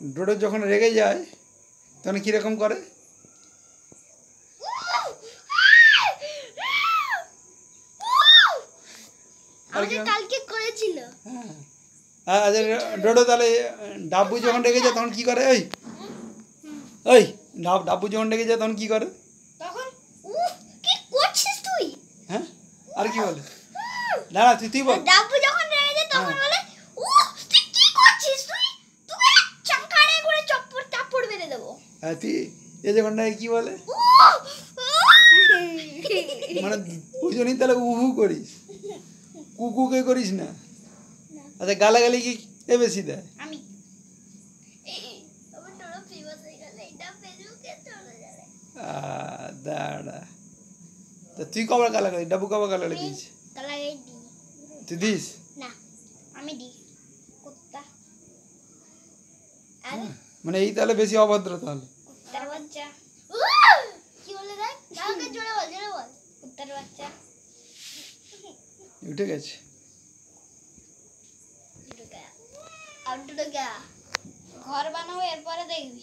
ডোডো যখন রেগে যায় তখন কীরকম করে? কালকে করেছিল। হ্যাঁ আচ্ছা ডোডো তাহলে ডাব্বু যখন রেগে যায় তখন কী করে? ওই ওই ডাব্বু যখন রেগে যায় তখন কী করে? তখন কি করছিস তুই? হ্যাঁ আর কি বলে? না না তুই বল। ডাব্বু যখন রেগে যায় তখন বলে তুই কি করছিস? তুই চাকারে করে চাপড় মেরে দেবো। হ্যাঁ তুই এ যখন না কি বলে? মানে ওই জন্যই তাহলে উহু করিস, কুকুকে করিস না। আচ্ছা গালাগালি কি এ বেশি দেয়? আমি আমার তোরা ফেমাস হয়ে গেল, এটা ফেসবুকে চলে যাবে। দাঁড়া তা তুই কবার গালাগালি ডাব্বু কবার গালাগালি দিস? গালাগালি দি তুই দিস না? আমি দি কুত্তা। মানে এই তাহলে বেশি অভদ্র তাহলে। কুত্তার বাচ্চা কি বলে দেখ? কাউকে জোরে বল, জোরে বল। কুত্তার বাচ্চা উঠে গেছে। ঘর বানাবো এরপরে দেখবি।